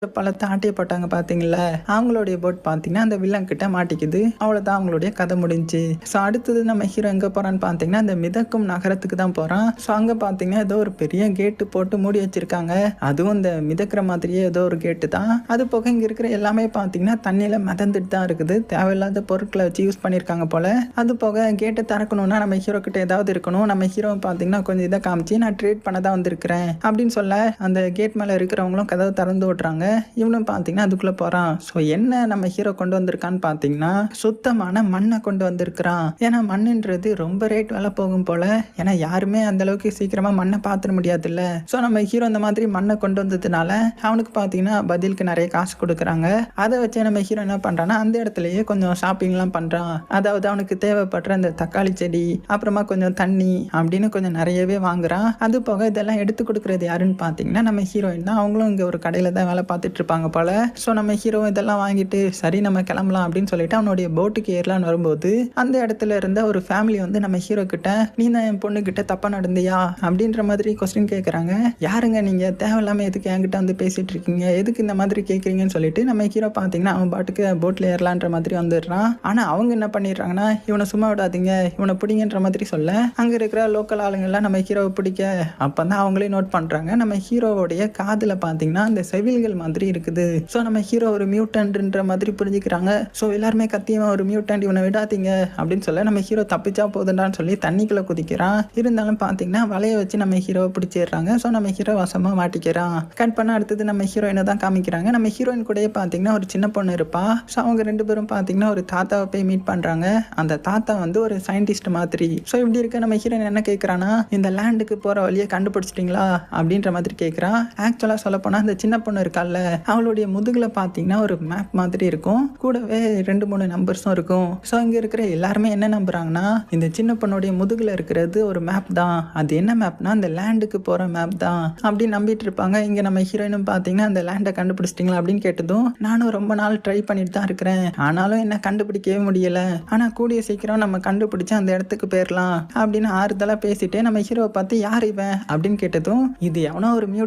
பழத்த ஆட்டியப்பட்டாங்க பார்த்தீங்களா? அவங்களுடைய போட் பார்த்தீங்கன்னா, அந்த வில்லன் கிட்ட மாட்டிக்குது. அவ்வளோதான் அவங்களுடைய கதை முடிஞ்சுச்சு. ஸோ அடுத்தது நம்ம ஹீரோ எங்க போறான்னு பார்த்தீங்கன்னா, அந்த மிதக்கும் நகரத்துக்கு தான் போறான். ஸோ அங்க பார்த்தீங்கன்னா, ஏதோ ஒரு பெரிய கேட்டு போட்டு மூடி வச்சிருக்காங்க. அதுவும் இந்த மிதக்கிற மாதிரியே ஏதோ ஒரு கேட்டு தான். அது போக இங்க இருக்கிற எல்லாமே பார்த்தீங்கன்னா, தண்ணியில மிதந்துட்டு தான் இருக்குது. தேவையில்லாத பொருட்கள வச்சு யூஸ் பண்ணியிருக்காங்க போல. அது போக கேட்ட திறக்கணும்னா நம்ம ஹீரோ கிட்ட ஏதாவது இருக்கணும். நம்ம ஹீரோ பார்த்தீங்கன்னா, கொஞ்சம் இத காமிச்சு நான் ட்ரேட் பண்ண தான் வந்திருக்கிறேன் அப்படின்னு சொல்ல, அந்த கேட் மேல இருக்கிறவங்களும் கதவ திறந்து விடுறாங்க. இவனும் பார்த்தீங்கன்னா அதுக்குள்ள போறான். ஸோ என்ன நம்ம ஹீரோ கொண்டு வந்திருக்கான்னு பார்த்தீங்கன்னா, சுத்தமான மண்ணை கொண்டு வந்திருக்கிறான். ஏன்னா மண்ணுன்றது ரொம்ப ரேட் விலை போகும் போல. ஏன்னா யாருமே அந்த அளவுக்கு சீக்கிரமா மண்ணை பார்த்துட முடியாதுல்ல. ஸோ நம்ம ஹீரோ இந்த மாதிரி மண்ணை கொண்டு வந்ததுனால அவனுக்கு பார்த்தீங்கன்னா பதிலுக்கு நிறைய காசு கொடுக்குறாங்க. அதை வச்சு நம்ம ஹீரோ என்ன பண்றான்னா, அந்த இடத்துலயே கொஞ்சம் ஷாப்பிங்லாம் பண்றான். அதாவது அவனுக்கு தேவைப்படுற அந்த தக்காளி செடி, அப்புறமா கொஞ்சம் தண்ணி அப்படின்னு கொஞ்சம் நிறையவே வாங்குறான். அது போக இதெல்லாம் எடுத்து கொடுக்கறது யாருன்னு பார்த்தீங்கன்னா, நம்ம ஹீரோயின் தான். அவங்களும் இங்க ஒரு கடையில தான் வேலை பார்த்துட்டு இருப்பாங்க போல. ஸோ நம்ம ஹீரோ இதெல்லாம் வாங்கிட்டு சரி நம்ம கிளம்பலாம் அப்படின்னு சொல்லிட்டு அவனுடைய போட்டுக்கு ஏறலான்னு வரும்போது, அந்த இடத்துல இருந்த ஒரு ஃபேமிலி வந்து நம்ம ஹீரோ கிட்ட, நீ தான் என் பொண்ணு கிட்ட தப்பா நடந்தியா அப்படின்ற மாதிரி கொஸ்டின் கேட்குறாங்க. யாருங்க நீங்க, தேவையில்லாம எதுக்கு என்கிட்ட வந்து பேசிட்டு இருக்கீங்க, எதுக்கு இந்த மாதிரி கேட்குறீங்கன்னு சொல்லிட்டு நம்ம ஹீரோ பார்த்தீங்கன்னா அவன் பாட்டுக்கு போட்ல ஏறலான்ற மாதிரி வந்துடுறான். ஆனா அவங்க என்ன பண்ணிடுறாங்கன்னா, இவனை சும்மா விடாதீங்க, இவனை பிடிங்கன்ற மாதிரி சொல்ல, அங்க இருக்கிற லோக்கல் ஆளுங்க எல்லாம் நம்ம ஹீரோவை பிடிக்க, அப்பதான் அவங்களே நோட் பண்றாங்க நம்ம ஹீரோவுடைய காதுல பார்த்தீங்கன்னா அந்த செவில்கள் மாதிரி இருக்குது. ஸோ நம்ம ஹீரோ ஒரு மியூட்டன்ட்ன்ற மாதிரி புரிஞ்சுக்கிறாங்க. ஸோ எல்லாருமே கத்தியவன் ஒரு மியூட்டன்ட், இவனை விடாதீங்க அப்படின்னு சொல்ல, நம்ம ஹீரோ தப்பிச்சா போதுண்டான்னு சொல்லி தண்ணிக்குள்ள குதிக்கிறான். இருந்தாலும் பார்த்தீங்கன்னா வலைய வச்சு நம்ம ஹீரோவை பிடிச்சிடுறாங்க. ஸோ நம்ம ஹீரோ வசமா மாட்டிக்கிறான். கட் பண்ண அடுத்தது நம்ம ஹீரோயினை தான் காமிக்கிறாங்க. நம்ம ஹீரோயின் கூடயே பார்த்தீங்கன்னா ஒரு சின்ன பொண்ணு இருப்பா. ஸோ அவங்க ரெண்டு பேரும் பார்த்தீங்கன்னா ஒரு தாத்தாவை போய் மீட் பண்றாங்க. அந்த தாத்தா வந்து ஒரு சயின்டிஸ்ட் மாதிரி. ஸோ இப்படி இருக்க நம்ம ஹீரோயின் என்ன கேட்குறான்னா, இந்த லேண்டுக்கு போற வழியை கண்டுபிடிச்சிட்டிங்களா அப்படின்ற மாதிரி கேட்குறான். ஆக்சுவலாக சொல்ல போனா அந்த சின்ன பொண்ணு இருக்கால, அவளுடைய முதுகுல பார்த்தீங்கன்னா ஒரு மேப் மாதிரி இருக்கும். கூடவே 2-3 நம்பர்ஸும் இருக்கும். ஸோ இங்க இருக்கிற எல்லாருமே என்ன நம்புறாங்கன்னா, இந்த சின்ன பொண்ணுடைய முதுகுல இருக்கிறது ஒரு மேப் தான். அது என்ன மேப்னா அந்த லேண்டுக்கு போற மேப் தான் அப்படின்னு நம்பிட்டு இருப்பாங்க. இங்க நம்ம ஹீரோயினும் பார்த்தீங்கன்னா அந்த லேண்டை கண்டுபிடிச்சிட்டிங்களா அப்படின்னு கேட்டதும், நானும் ரொம்ப நாள் ட்ரை பண்ணிட்டு தான் இருக்கிறேன், ஆனாலும் என்ன கண்டுபிடிக்கவே முடியல, ஆனா கூடிய சீக்கிரம் நம்ம கண்டுபிடிச்சு அந்த இடத்துக்கு போயிடலாம் அப்படின்னு ஆறுதலா பேசிட்டு நம்ம ஹீரோவை பார்த்து, யார் இவன் அப்படின்னு கேட்டதும், இது எவனோ ஒரு மியூட்